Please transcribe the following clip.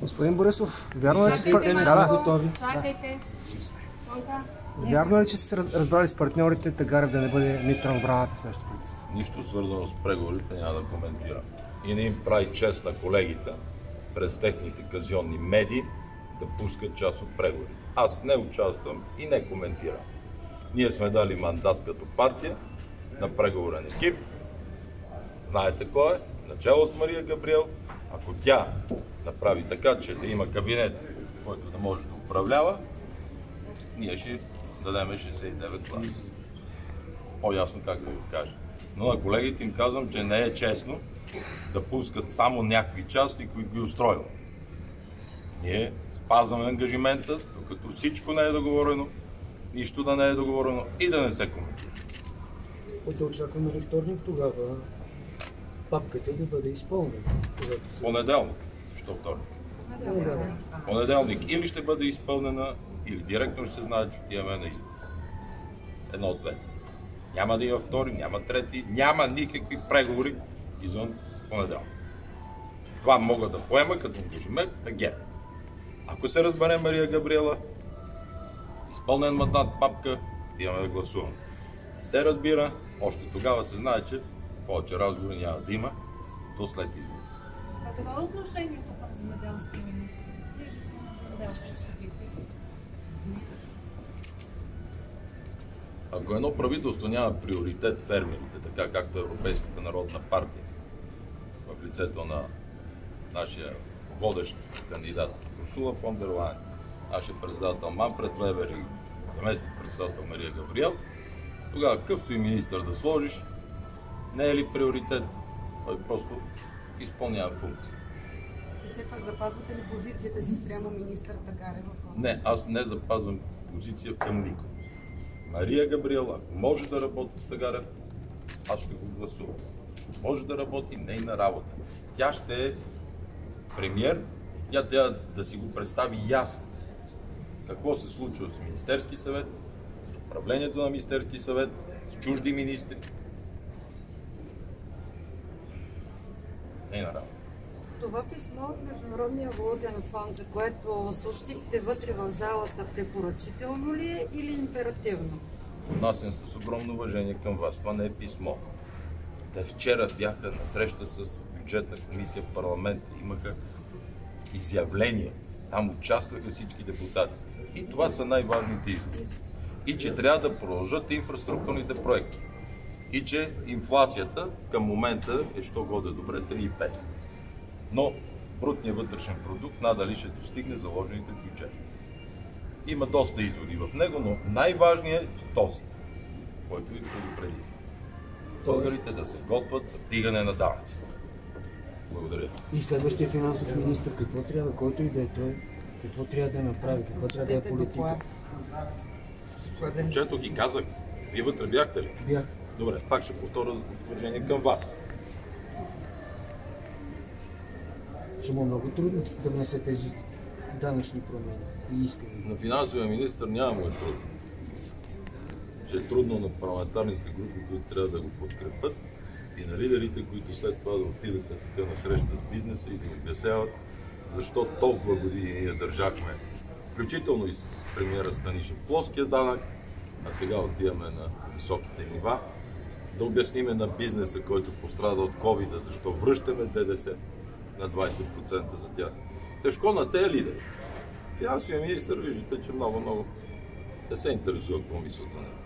Господин Борисов, вярно ли, че Чакайте. Вярно ли, че сте се разбрали с партньорите Тагарев да не бъде министър на отбраната следващото правителство? Нищо свързано с преговорите няма да коментирам. И не им прави чест на колегите през техните казионни медии да пускат част от преговорите. Аз не участвам и не коментирам. Ние сме дали мандат като партия на преговорен екип. Знаете кой е? Начало с Мария Габриел. Ако тя направи така, че да има кабинет, който да може да управлява, ние ще дадем 69 гласа. По-ясно как да ви кажа. Но на колегите им казвам, че не е честно да пускат само някакви части, които ги устроят. Ние спазваме ангажимента, докато всичко не е договорено, нищо да не е договорено и да не се коментира. Да очакваме ли вторник тогава папката да бъде изпълнена? Понеделник. Защо вторник? Понеделник или ще бъде изпълнена, или директно ще се знае, че отиваме на избор. Едно от двете. Няма да има втори, няма трети, няма никакви преговори извън понеделник. Това мога да поема като ангажимент на ГЕРБ. Ако се разбере Мария Габриела, изпълнен мандат, папка, отиваме да гласуваме. Се разбира, още тогава се знае, че повече разговори няма да има до след избор. Какво е отношението към земеделския министр? Вие ли сте на земеделски събития? Ако едно правителство няма приоритет фермерите, така както Европейската народна партия, в лицето на нашия водещ кандидат Урсула фон дер Лайен, нашия председател Манфред Вебер и заместник председател Мария Габриел, тогава какъвто и министър да сложиш, не е ли приоритет? Той просто изпълнява функция. И все пак запазвате ли позицията си спрямо министър Тагарев? Не, аз не запазвам позиция към никой. Мария Габриел, ако може да работи с Тагарев, аз ще го гласувам. Може да работи нейна работа. Тя ще е премиер, тя трябва да си го представи ясно. Какво се случва с Министерски съвет, с управлението на Министерски съвет, с чужди министри. Нейна работа. Това писмо от Международния валутен фонд, за което съобщихте вътре в залата, препоръчително ли е или императивно? Отнасям с огромно уважение към вас. Това не е писмо. Те вчера бяха на среща с бюджетна комисия в парламента. Имаха изявления. Там участваха всички депутати. И това са най-важните изводи. И че трябва да продължат инфраструктурните проекти. И че инфлацията към момента е що годе добре 3,5. Но брутният вътрешен продукт надали ще достигне заложените в бюджета. Има доста изводи в него, но най-важният е този, който ви предупреди. Българите да се готвят за вдигане на данъците. Благодаря. И следващия финансов министр какво трябва, който и да е той, какво трябва да направи, какво трябва да е политика? Чето ги казах. Вие вътре бяхте ли? Бях. Добре, пак ще повторя уважение към вас. Ще му е много трудно да внесе тези данъчни промени и искания. На финансовия министр няма му е трудно. Ще е трудно на парламентарните групи, които трябва да го подкрепят, и на лидерите, които след това да отидат така на среща с бизнеса и да обясняват защо толкова години ние държахме, включително и с премиера Станишев, плоския данък, а сега отиваме на високите нива. Да обясниме на бизнеса, който пострада от COVID, защо връщаме ДДС на 20% за тях. Тежко на тези лидери. Финансовия министър, виждате, че много не се интересува какво мислят за него.